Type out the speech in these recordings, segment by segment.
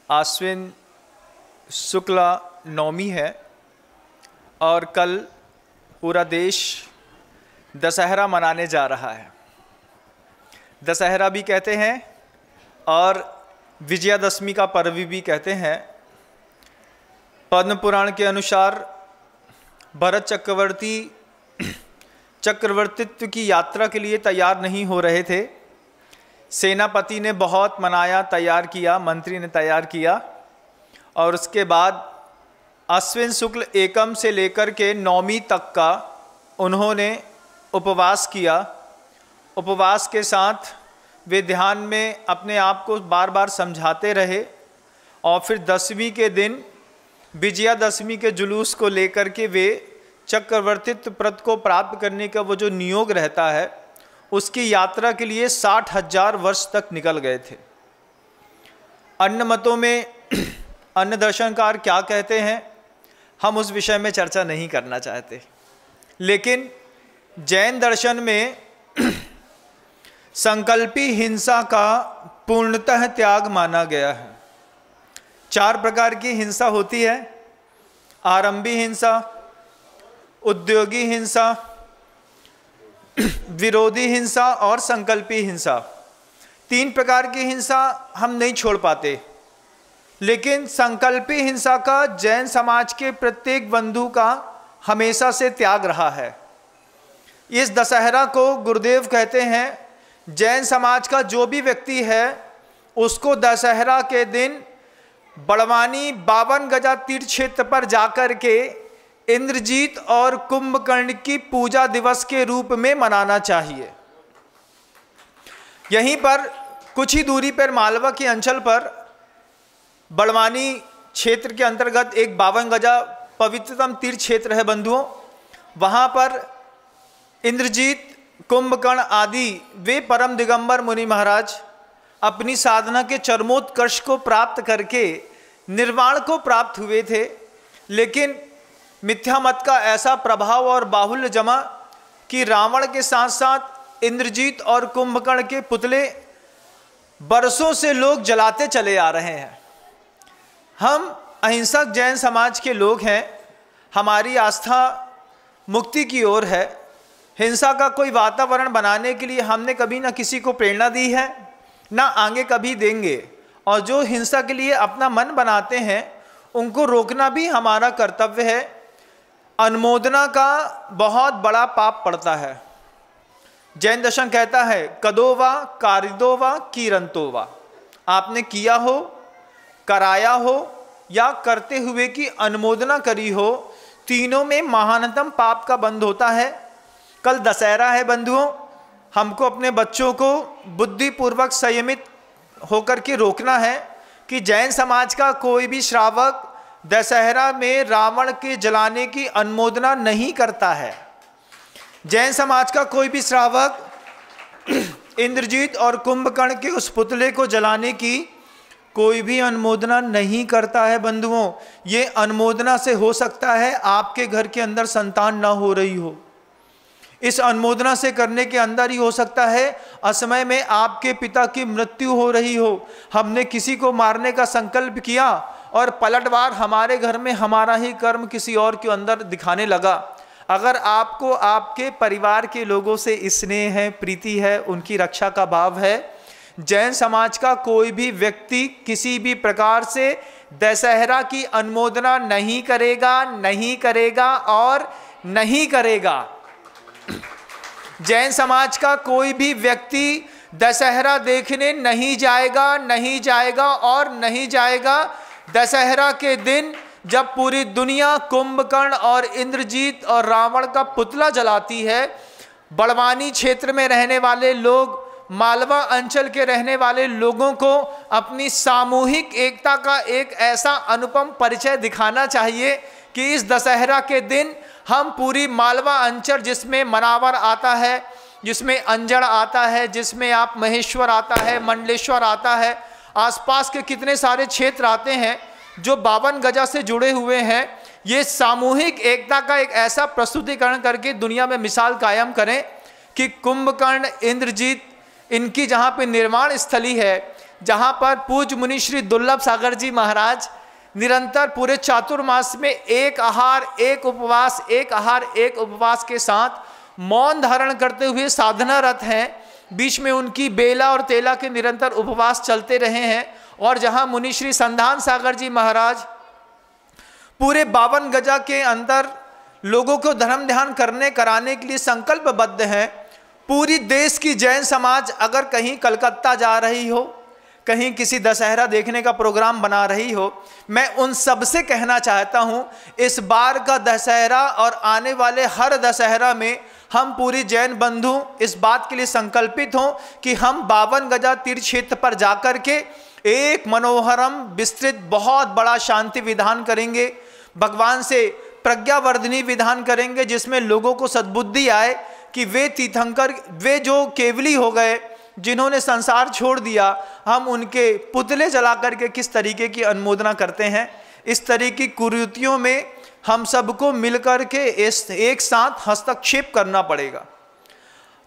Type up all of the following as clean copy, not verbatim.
आश्विन शुक्ला नवमी है और कल पूरा देश दशहरा मनाने जा रहा है। दशहरा भी कहते हैं और विजयादशमी का पर्व भी कहते हैं। पद्म पुराण के अनुसार भरत चक्रवर्तित्व की यात्रा के लिए तैयार नहीं हो रहे थे। सेनापति ने बहुत मनाया, तैयार किया, मंत्री ने तैयार किया और उसके बाद अश्विन शुक्ल एकम से लेकर के नवमी तक का उन्होंने उपवास किया। उपवास के साथ वे ध्यान में अपने आप को बार बार समझाते रहे और फिर दशमी के दिन विजयादशमी के जुलूस को लेकर के वे चक्रवर्तित्व पद को प्राप्त करने का वो जो नियोग रहता है उसकी यात्रा के लिए 60,000 वर्ष तक निकल गए थे। अन्य मतों में अन्य दर्शनकार क्या कहते हैं हम उस विषय में चर्चा नहीं करना चाहते, लेकिन जैन दर्शन में संकल्पी हिंसा का पूर्णतः त्याग माना गया है। 4 प्रकार की हिंसा होती है: आरंभी हिंसा, उद्योगी हिंसा, विरोधी हिंसा और संकल्पी हिंसा। 3 प्रकार की हिंसा हम नहीं छोड़ पाते, लेकिन संकल्पी हिंसा का जैन समाज के प्रत्येक बंधु का हमेशा से त्याग रहा है। इस दशहरा को गुरुदेव कहते हैं जैन समाज का जो भी व्यक्ति है उसको दशहरा के दिन बड़वानी 52 गजा तीर्थ क्षेत्र पर जाकर के इंद्रजीत और कुंभकर्ण की पूजा दिवस के रूप में मनाना चाहिए। यहीं पर कुछ ही दूरी पर मालवा के अंचल पर बड़वानी क्षेत्र के अंतर्गत एक 52 गजा पवित्रतम तीर्थ क्षेत्र है बंधुओं। वहाँ पर इंद्रजीत, कुंभकर्ण आदि वे परम दिगंबर मुनि महाराज अपनी साधना के चरमोत्कर्ष को प्राप्त करके निर्वाण को प्राप्त हुए थे, लेकिन मिथ्या मत का ऐसा प्रभाव और बाहुल्य जमा कि रावण के साथ साथ इंद्रजीत और कुंभकर्ण के पुतले बरसों से लोग जलाते चले आ रहे हैं। हम अहिंसक जैन समाज के लोग हैं, हमारी आस्था मुक्ति की ओर है। हिंसा का कोई वातावरण बनाने के लिए हमने कभी ना किसी को प्रेरणा दी है, ना आगे कभी देंगे, और जो हिंसा के लिए अपना मन बनाते हैं उनको रोकना भी हमारा कर्तव्य है। अनुमोदना का बहुत बड़ा पाप पड़ता है। जैन दर्शन कहता है कदोवा कारिदोवा कीरंतोवा, आपने किया हो, कराया हो या करते हुए की अनुमोदना करी हो, तीनों में महानतम पाप का बंध होता है। कल दशहरा है बंधुओं, हमको अपने बच्चों को बुद्धिपूर्वक संयमित होकर के रोकना है कि जैन समाज का कोई भी श्रावक दशहरा में रावण के जलाने की अनुमोदना नहीं करता है। जैन समाज का कोई भी श्रावक इंद्रजीत और कुंभकर्ण के उस पुतले को जलाने की कोई भी अनुमोदना नहीं करता है बंधुओं। ये अनुमोदना से हो सकता है आपके घर के अंदर संतान ना हो रही हो, इस अनुमोदना से करने के अंदर ही हो सकता है असमय में आपके पिता की मृत्यु हो रही हो। हमने किसी को मारने का संकल्प किया और पलटवार हमारे घर में हमारा ही कर्म किसी और के अंदर दिखाने लगा। अगर आपको आपके परिवार के लोगों से स्नेह है, प्रीति है, उनकी रक्षा का भाव है, जैन समाज का कोई भी व्यक्ति किसी भी प्रकार से दशहरा की अनुमोदना नहीं करेगा, नहीं करेगा और नहीं करेगा। जैन समाज का कोई भी व्यक्ति दशहरा देखने नहीं जाएगा, नहीं जाएगा और नहीं जाएगा। दशहरा के दिन जब पूरी दुनिया कुंभकर्ण और इंद्रजीत और रावण का पुतला जलाती है, बड़वानी क्षेत्र में रहने वाले लोग, मालवा अंचल के रहने वाले लोगों को अपनी सामूहिक एकता का एक ऐसा अनुपम परिचय दिखाना चाहिए कि इस दशहरा के दिन हम पूरी मालवा अंचल, जिसमें मनावर आता है, जिसमें अंजड़ आता है, जिसमें आप महेश्वर आता है, मंडलेश्वर आता है, आसपास के कितने सारे क्षेत्र आते हैं जो 52 गजा से जुड़े हुए हैं, ये सामूहिक एकता का एक ऐसा प्रस्तुतिकरण करके दुनिया में मिसाल कायम करें कि कुंभकर्ण, इंद्रजीत, इनकी जहाँ पे निर्माण स्थली है, जहाँ पर पूज्य मुनि श्री दुर्लभ सागर जी महाराज निरंतर पूरे चातुर्मास में एक आहार एक उपवास, एक आहार एक उपवास के साथ मौन धारण करते हुए साधनारत हैं। बीच में उनकी बेला और तेला के निरंतर उपवास चलते रहे हैं। और जहाँ मुनि श्री संधान सागर जी महाराज पूरे 52 गजा के अंदर लोगों को धर्म ध्यान करने कराने के लिए संकल्पबद्ध हैं। पूरी देश की जैन समाज अगर कहीं कलकत्ता जा रही हो, कहीं किसी दशहरा देखने का प्रोग्राम बना रही हो, मैं उन सब से कहना चाहता हूं, इस बार का दशहरा और आने वाले हर दशहरा में हम पूरी जैन बंधु इस बात के लिए संकल्पित हों कि हम 52 गजा तीर्थ क्षेत्र पर जाकर के एक मनोहरम विस्तृत बहुत बड़ा शांति विधान करेंगे, भगवान से प्रज्ञावर्धनी विधान करेंगे, जिसमें लोगों को सद्बुद्धि आए कि वे तीर्थंकर, वे जो केवली हो गए, जिन्होंने संसार छोड़ दिया, हम उनके पुतले जला करके किस तरीके की अनुमोदना करते हैं। इस तरह की कुरीतियों में हम सबको मिलकर के एक साथ हस्तक्षेप करना पड़ेगा।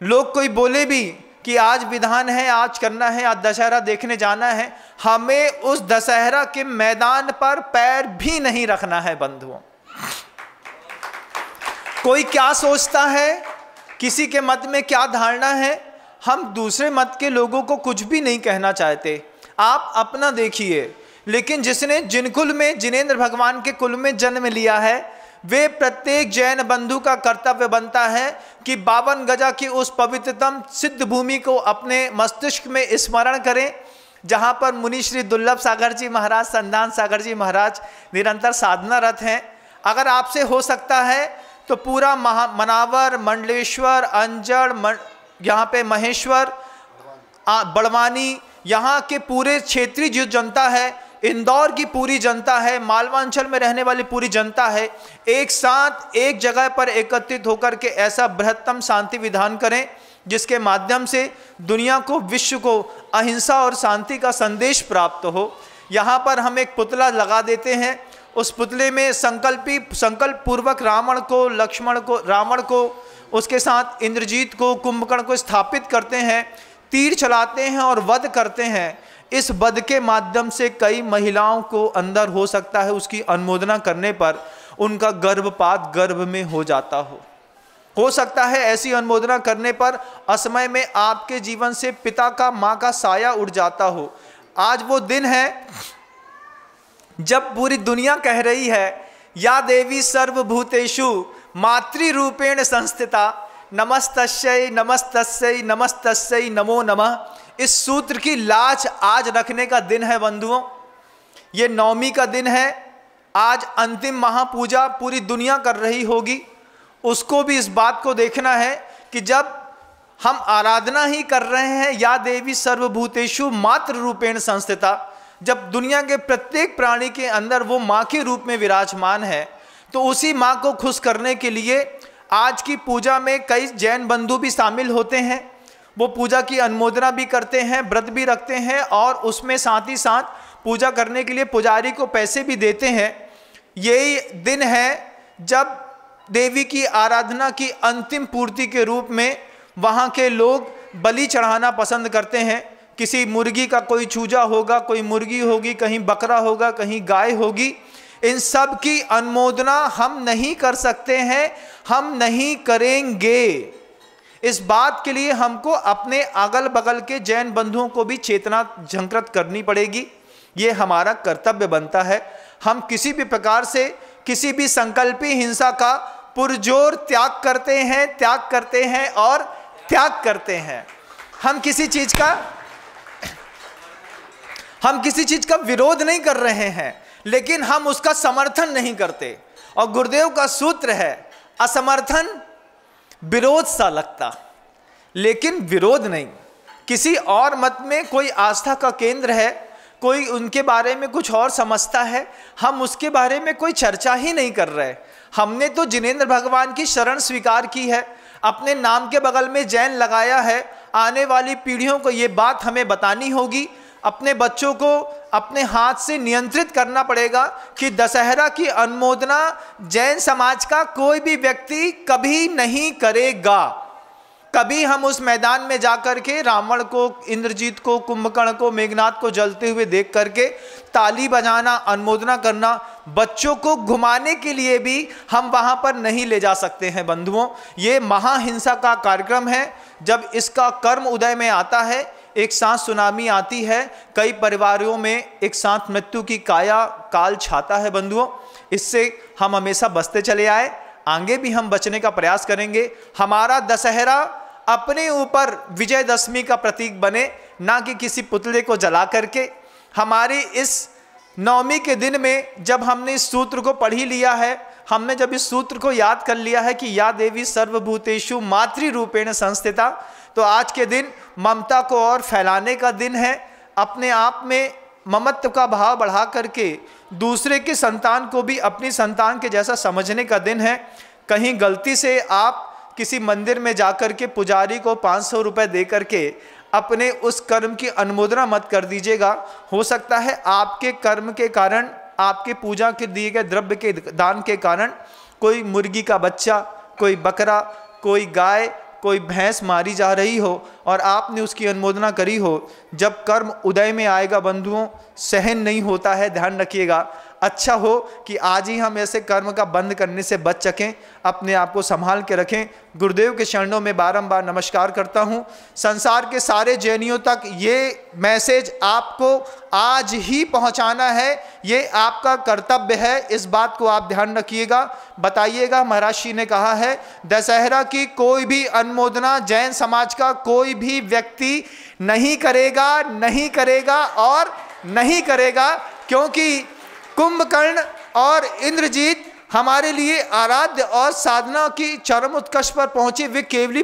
लोग कोई बोले भी कि आज विधान है, आज करना है, आज दशहरा देखने जाना है, हमें उस दशहरा के मैदान पर पैर भी नहीं रखना है बंधुओं। कोई क्या सोचता है, किसी के मत में क्या धारणा है, हम दूसरे मत के लोगों को कुछ भी नहीं कहना चाहते, आप अपना देखिए। लेकिन जिसने जिन कुल में, जिनेंद्र भगवान के कुल में जन्म लिया है, वे प्रत्येक जैन बंधु का कर्तव्य बनता है कि 52 गजा की उस पवित्रतम सिद्ध भूमि को अपने मस्तिष्क में स्मरण करें, जहाँ पर मुनि श्री दुर्लभ सागर जी महाराज, संधान सागर जी महाराज निरंतर साधनारत हैं। अगर आपसे हो सकता है तो पूरा मनावर, मंडलेश्वर, अंजड़, यहाँ पे महेश्वर, बड़वानी, यहाँ के पूरे क्षेत्रीय जो जनता है, इंदौर की पूरी जनता है, मालवांचल में रहने वाली पूरी जनता है, एक साथ एक जगह पर एकत्रित होकर के ऐसा बृहत्तम शांति विधान करें जिसके माध्यम से दुनिया को, विश्व को अहिंसा और शांति का संदेश प्राप्त हो। यहाँ पर हम एक पुतला लगा देते हैं, उस पुतले में संकल्प पूर्वक रावण को, लक्ष्मण को, रावण को, उसके साथ इंद्रजीत को, कुंभकर्ण को स्थापित करते हैं, तीर चलाते हैं और वध करते हैं। इस वध के माध्यम से कई महिलाओं को अंदर हो सकता है, उसकी अनुमोदना करने पर उनका गर्भपात गर्भ में हो जाता हो सकता है ऐसी अनुमोदना करने पर असमय में आपके जीवन से पिता का, माँ का साया उड़ जाता हो। आज वो दिन है जब पूरी दुनिया कह रही है, या देवी सर्वभूतेषु मातृरूपेण संस्थिता, नमस्तस्यै नमस्तस्यै नमस्तस्यै नमो नमः। इस सूत्र की लाज आज रखने का दिन है बंधुओं। ये नवमी का दिन है, आज अंतिम महापूजा पूरी दुनिया कर रही होगी। उसको भी इस बात को देखना है कि जब हम आराधना ही कर रहे हैं, या देवी सर्वभूतेषु मातृ रूपेण संस्थिता, जब दुनिया के प्रत्येक प्राणी के अंदर वो माँ के रूप में विराजमान है, तो उसी माँ को खुश करने के लिए आज की पूजा में कई जैन बंधु भी शामिल होते हैं। वो पूजा की अनुमोदना भी करते हैं, व्रत भी रखते हैं, और उसमें साथ ही साथ पूजा करने के लिए पुजारी को पैसे भी देते हैं। यही दिन है जब देवी की आराधना की अंतिम पूर्ति के रूप में वहाँ के लोग बलि चढ़ाना पसंद करते हैं। किसी मुर्गी का कोई चूजा होगा, कोई मुर्गी होगी, कहीं बकरा होगा, कहीं गाय होगी। इन सब की अनुमोदना हम नहीं कर सकते हैं, हम नहीं करेंगे। इस बात के लिए हमको अपने अगल बगल के जैन बंधुओं को भी चेतना जागृत करनी पड़ेगी। ये हमारा कर्तव्य बनता है। हम किसी भी प्रकार से किसी भी संकल्पी हिंसा का पुरजोर त्याग करते हैं और त्याग करते हैं। हम किसी चीज का विरोध नहीं कर रहे हैं, लेकिन हम उसका समर्थन नहीं करते। और गुरुदेव का सूत्र है, असमर्थन विरोध सा लगता, लेकिन विरोध नहीं। किसी और मत में कोई आस्था का केंद्र है, कोई उनके बारे में कुछ और समझता है, हम उसके बारे में कोई चर्चा ही नहीं कर रहे। हमने तो जिनेंद्र भगवान की शरण स्वीकार की है, अपने नाम के बगल में जैन लगाया है। आने वाली पीढ़ियों को ये बात हमें बतानी होगी, अपने बच्चों को अपने हाथ से नियंत्रित करना पड़ेगा कि दशहरा की अनुमोदना जैन समाज का कोई भी व्यक्ति कभी नहीं करेगा। कभी हम उस मैदान में जाकर के रावण को, इंद्रजीत को, कुंभकर्ण को, मेघनाथ को जलते हुए देख करके ताली बजाना, अनुमोदना करना, बच्चों को घुमाने के लिए भी हम वहां पर नहीं ले जा सकते हैं बंधुओं। ये महाहिंसा का कार्यक्रम है। जब इसका कर्म उदय में आता है, एक साथ सुनामी आती है, कई परिवारों में एक साथ मृत्यु की काया काल छाता है बंधुओं। इससे हम हमेशा बचते चले आए, आगे भी हम बचने का प्रयास करेंगे। हमारा दशहरा अपने ऊपर विजयदशमी का प्रतीक बने, ना कि किसी पुतले को जला करके। हमारी इस नवमी के दिन में जब हमने इस सूत्र को पढ़ ही लिया है, हमने जब इस सूत्र को याद कर लिया है कि या देवी सर्वभूतेषु मातृरूपेण संस्थिता, तो आज के दिन ममता को और फैलाने का दिन है। अपने आप में ममत्व का भाव बढ़ा करके दूसरे की संतान को भी अपनी संतान के जैसा समझने का दिन है। कहीं गलती से आप किसी मंदिर में जाकर के पुजारी को 500 रुपये दे करके अपने उस कर्म की अनुमोदना मत कर दीजिएगा। हो सकता है आपके कर्म के कारण, आपके पूजा के दिए गए द्रव्य के दान के कारण कोई मुर्गी का बच्चा, कोई बकरा, कोई गाय, कोई भैंस मारी जा रही हो और आपने उसकी अनुमोदना करी हो। जब कर्म उदय में आएगा बंधुओं, सहन नहीं होता है, ध्यान रखिएगा। अच्छा हो कि आज ही हम ऐसे कर्म का बंद करने से बच सकें, अपने आप को संभाल के रखें। गुरुदेव के चरणों में बारंबार नमस्कार करता हूं। संसार के सारे जैनियों तक ये मैसेज आपको आज ही पहुंचाना है, ये आपका कर्तव्य है। इस बात को आप ध्यान रखिएगा, बताइएगा। महाराज श्री ने कहा है, दशहरा की कोई भी अनुमोदना जैन समाज का कोई भी व्यक्ति नहीं करेगा, नहीं करेगा और नहीं करेगा, क्योंकि कुंभकर्ण और इंद्रजीत हमारे लिए आराध्य और साधना की चरम उत्कर्ष पर पहुंचे वे केवली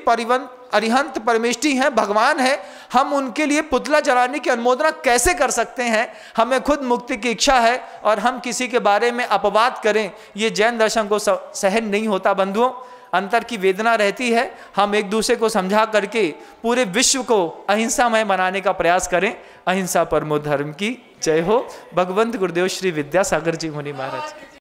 अरिहंत परमेष्ठी हैं, भगवान है। हम उनके लिए पुतला जलाने की अनुमोदना कैसे कर सकते हैं? हमें खुद मुक्ति की इच्छा है और हम किसी के बारे में अपवाद करें, ये जैन दर्शन को सहन नहीं होता बंधुओं। अंतर की वेदना रहती है। हम एक दूसरे को समझा करके पूरे विश्व को अहिंसामय बनाने का प्रयास करें। अहिंसा परमो धर्म की जय हो। भगवंत गुरुदेव श्री विद्यासागर जी मुनि महाराज।